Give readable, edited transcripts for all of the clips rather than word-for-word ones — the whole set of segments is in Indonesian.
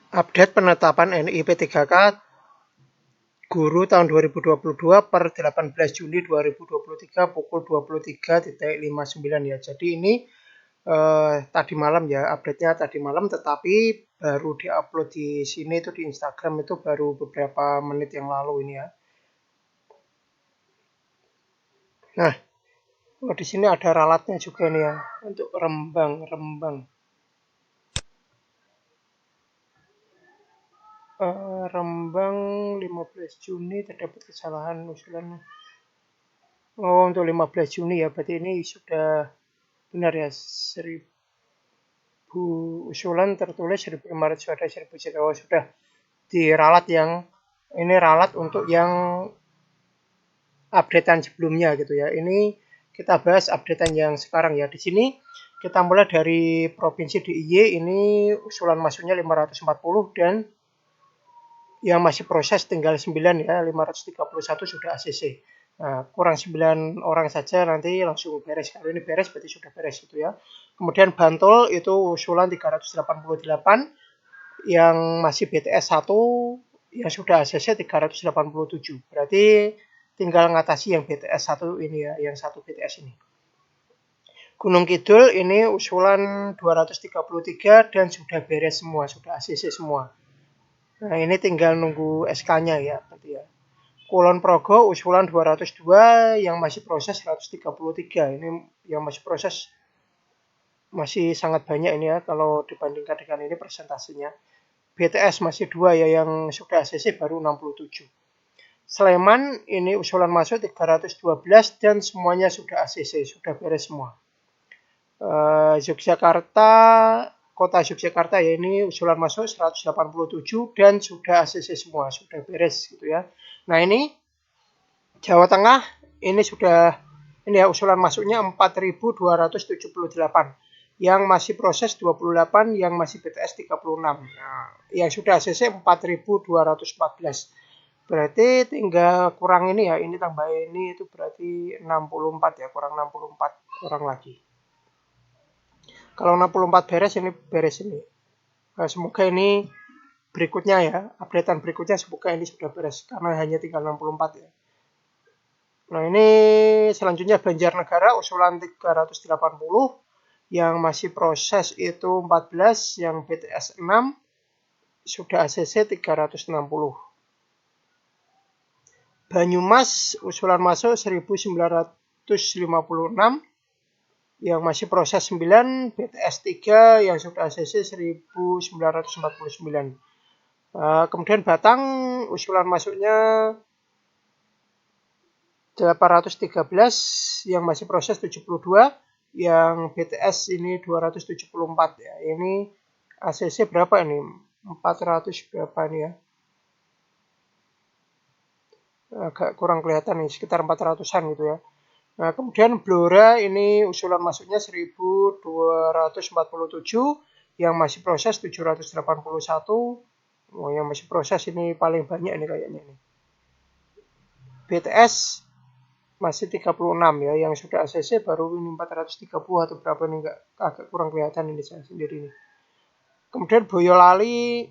Update penetapan NIP 3K Guru tahun 2022 per 18 Juni 2023 pukul 23.59 ya. Jadi ini tadi malam ya, update-nya tadi malam, tetapi baru diupload di sini itu di Instagram itu baru beberapa menit yang lalu ini ya. Nah, di sini ada ralatnya juga nih ya untuk Rembang. Rembang 15 Juni terdapat kesalahan usulan. Oh, untuk 15 Juni ya, berarti ini sudah benar ya, 1000 usulan tertulis 1.500 suara, 1.000 oh, sudah diralat yang ini ralat untuk yang updatean sebelumnya gitu ya. Ini kita bahas updatean yang sekarang ya. Di sini kita mulai dari provinsi DIY, ini usulan masuknya 540 dan yang masih proses tinggal 9 ya, 531 sudah ACC. Nah, kurang 9 orang saja nanti langsung beres. Kalau ini beres berarti sudah beres gitu ya. Kemudian Bantul itu usulan 388 yang masih BTS 1 yang sudah ACC 387. Berarti tinggal ngatasi yang BTS 1 ini ya, yang satu BTS ini. Gunung Kidul ini usulan 233 dan sudah beres semua, sudah ACC semua. Nah, ini tinggal nunggu SK-nya ya, berarti ya. Kulon Progo usulan 202 yang masih proses 133. Ini yang masih proses masih sangat banyak ini ya kalau dibandingkan dengan ini persentasenya. BTS masih 2 ya, yang sudah ACC baru 67. Sleman ini usulan masuk 312 dan semuanya sudah ACC, sudah beres semua. Yogyakarta, Kota Yogyakarta ya, ini usulan masuk 187 dan sudah ACC semua, sudah beres gitu ya. Nah, ini Jawa Tengah ini sudah ini ya usulan masuknya 4.278. Yang masih proses 28, yang masih BTS 36. Nah, yang sudah ACC 4.214. Berarti tinggal kurang ini ya, ini tambah ini itu berarti 64 ya, kurang 64 orang lagi. Kalau 64 beres ini. Nah, semoga ini berikutnya ya, updatean berikutnya semoga ini sudah beres karena hanya tinggal 64 ya. Nah, ini selanjutnya Banjarnegara usulan 380 yang masih proses itu 14, yang BTS 6 sudah ACC 360. Banyumas usulan masuk 1956 yang masih proses 9, BTS 3 yang sudah ACC 1949. Kemudian Batang usulan masuknya 813 yang masih proses 72, yang BTS ini 274 ya. Ini ACC berapa ini? 400 berapa ini ya? Agak kurang kelihatan nih, sekitar 400-an gitu ya. Nah, kemudian Blora ini usulan masuknya 1247, yang masih proses 781. Oh, yang masih proses ini paling banyak ini kayaknya ini. BTS masih 36 ya, yang sudah ACC baru ini 430 atau berapa ini, enggak, agak kurang kelihatan ini saya sendiri ini. Kemudian Boyolali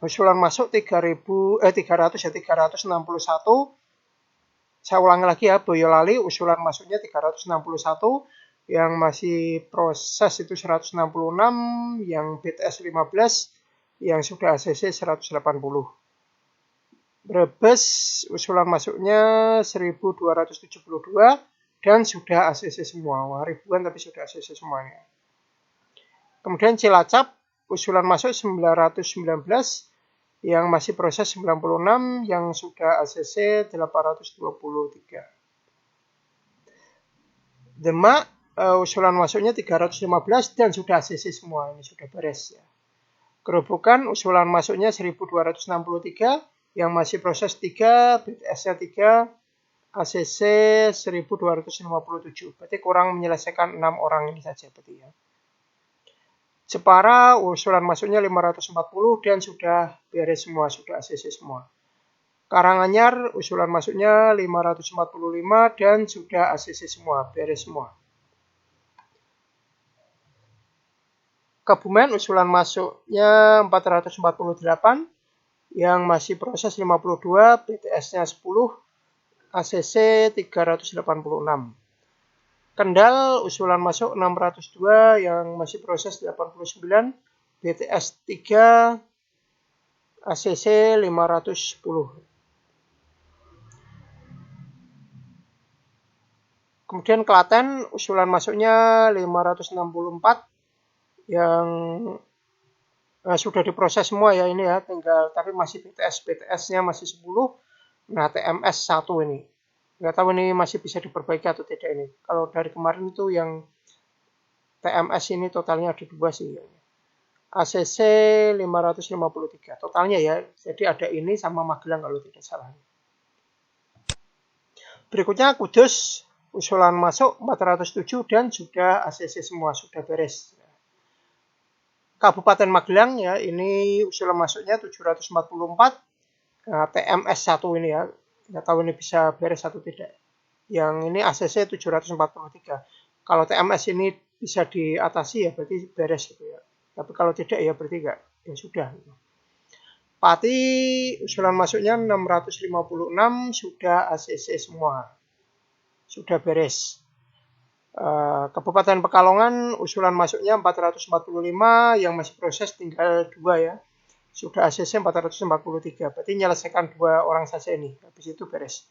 usulan masuk 361. Saya ulangi lagi ya, Boyolali usulan masuknya 361, yang masih proses itu 166, yang BTS 15, yang sudah ACC 180. Brebes usulan masuknya 1272 dan sudah ACC semua. Wah, ribuan tapi sudah ACC semuanya. Kemudian Cilacap usulan masuk 919, yang masih proses 96, yang sudah ACC 823. Demak usulan masuknya 315 dan sudah ACC semua, ini sudah beres ya. Gerobokan usulan masuknya 1263, yang masih proses 3, BTS-nya 3, ACC 1257. Berarti kurang menyelesaikan 6 orang ini saja berarti ya. Jepara usulan masuknya 540 dan sudah beres semua, sudah ACC semua. Karanganyar usulan masuknya 545 dan sudah ACC semua, beres semua. Kebumen usulan masuknya 448, yang masih proses 52, BTS-nya 10, ACC 386. Kendal usulan masuk 602, yang masih proses 89, BTS 3, ACC 510. Kemudian Klaten usulan masuknya 564, yang sudah diproses semua ya ini ya, tinggal tapi masih BTS-nya masih 10. Nah, TMS 1 ini. Nggak tahu ini masih bisa diperbaiki atau tidak ini. Kalau dari kemarin itu yang TMS ini totalnya ada 2 sih. ACC 553 totalnya ya. Jadi ada ini sama Magelang kalau tidak salah. Berikutnya Kudus usulan masuk 407 dan sudah ACC semua, sudah beres. Kabupaten Magelang ya, ini usulan masuknya 744. Nah, TMS 1 ini ya, nggak tahu ini bisa beres atau tidak. Yang ini ACC 743. Kalau TMS ini bisa diatasi ya berarti beres gitu ya. Tapi kalau tidak ya berarti enggak, ya sudah. Pati usulan masuknya 656, sudah ACC semua. Sudah beres. Kabupaten Pekalongan usulan masuknya 445, yang masih proses tinggal 2 ya. Sudah ACC 443, berarti menyelesaikan 2 orang saja ini, habis itu beres.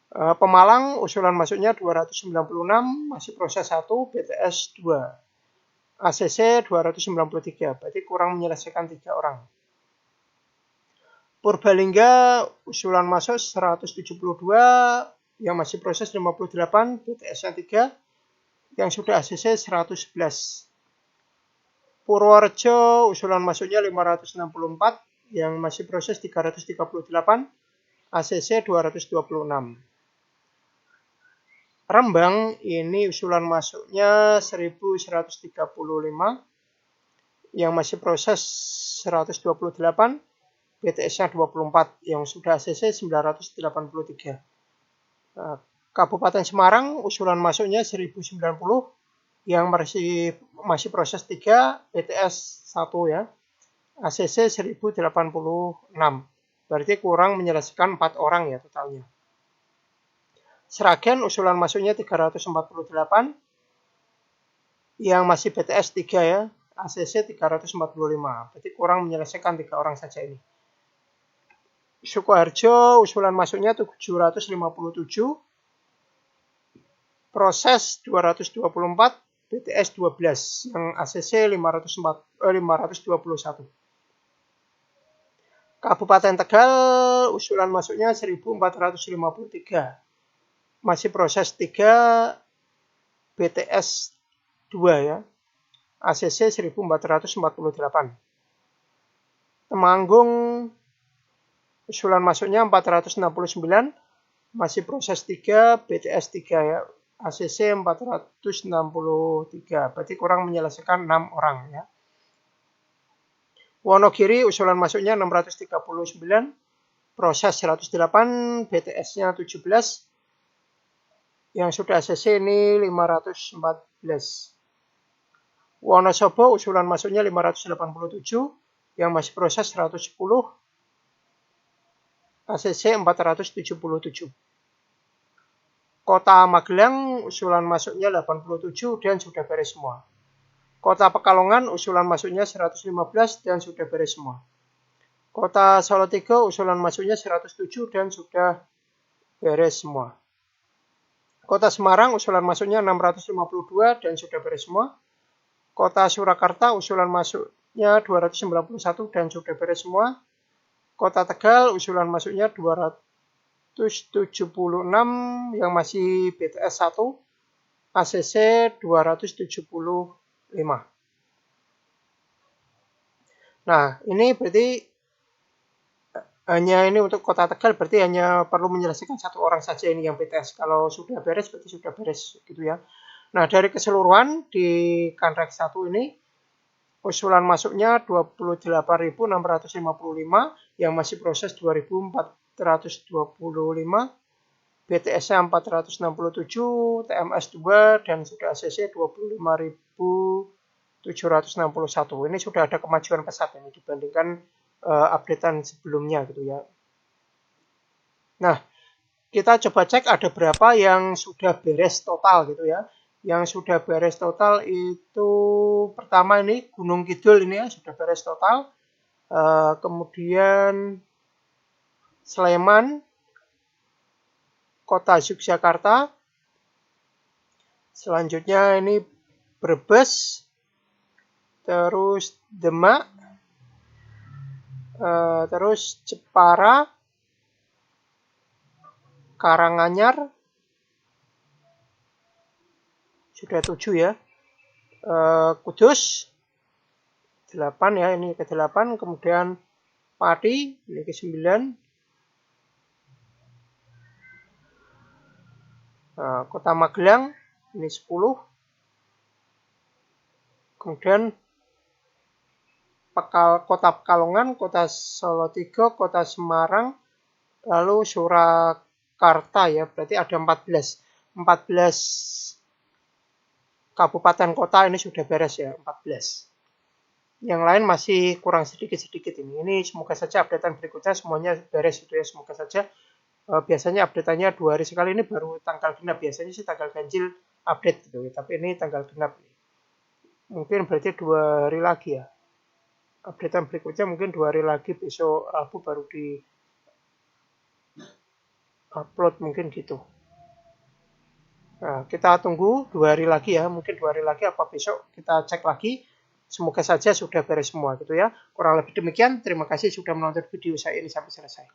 Pemalang usulan masuknya 296, masih proses 1, BTS 2, ACC 293, berarti kurang menyelesaikan 3 orang. Purbalingga usulan masuk 172, yang masih proses 58, BTS-nya 3, yang sudah ACC 111. Purworejo usulan masuknya 564, yang masih proses 338, ACC 226. Rembang ini usulan masuknya 1135, yang masih proses 128, BTS-nya 24, yang sudah ACC 983. Kabupaten Semarang usulan masuknya 1090, yang masih proses 3, BTS 1 ya, ACC 1086, berarti kurang menyelesaikan 4 orang ya totalnya. Sragen usulan masuknya 348, yang masih BTS 3 ya, ACC 345, berarti kurang menyelesaikan 3 orang saja ini. Sukoharjo usulan masuknya 757, proses 224, BTS 12, yang ACC 521. Kabupaten Tegal usulan masuknya 1453, masih proses 3, BTS 2 ya, ACC 1448. Temanggung usulan masuknya 469, masih proses 3, BTS 3 ya, ACC 463, berarti kurang menyelesaikan 6 orang ya. Wonogiri usulan masuknya 639, proses 108, BTS-nya 17, yang sudah ACC ini 514. Wonosobo usulan masuknya 587, yang masih proses 110, ACC 477. Kota Magelang usulan masuknya 87 dan sudah beres semua. Kota Pekalongan usulan masuknya 115 dan sudah beres semua. Kota Salatiga usulan masuknya 107 dan sudah beres semua. Kota Semarang usulan masuknya 652 dan sudah beres semua. Kota Surakarta usulan masuknya 291 dan sudah beres semua. Kota Tegal usulan masuknya 276, yang masih BTS 1, ACC 275. Nah, ini berarti hanya ini untuk Kota Tegal, berarti hanya perlu menyelesaikan 1 orang saja ini yang BTS. Kalau sudah beres berarti sudah beres gitu ya. Nah, dari keseluruhan di Kanrek 1 ini usulan masuknya 28.655, yang masih proses 2.425, BTS-nya 467, TMS 2, dan sudah ACC 25.000 761. Ini sudah ada kemajuan pesat ini dibandingkan updatean sebelumnya gitu ya. Nah, kita coba cek ada berapa yang sudah beres total gitu ya. Yang sudah beres total itu pertama ini Gunung Kidul ini ya sudah beres total. Kemudian Sleman, Kota Yogyakarta. Selanjutnya ini Brebes, terus Demak, terus Jepara, Karanganyar, sudah 7 ya. Kudus 8 ya, ini ke-8, kemudian Pati ini ke-9. Kota Magelang ini 10. Kemudian Kota Pekalongan, Kota Salatiga, Kota Semarang, lalu Surakarta ya, berarti ada 14 kabupaten kota ini sudah beres ya, 14. Yang lain masih kurang sedikit-sedikit ini. Ini semoga saja updatean berikutnya semuanya beres itu ya, semoga saja. Biasanya update-nya 2 hari sekali, ini baru tanggal genap. Biasanya sih tanggal ganjil update gitu ya, tapi ini tanggal genap. Mungkin berarti 2 hari lagi ya. Updatean berikutnya mungkin 2 hari lagi, besok Rabu baru di upload mungkin gitu. Nah, kita tunggu 2 hari lagi ya, mungkin 2 hari lagi apa besok kita cek lagi. Semoga saja sudah beres semua gitu ya. Kurang lebih demikian, terima kasih sudah menonton video saya ini sampai selesai.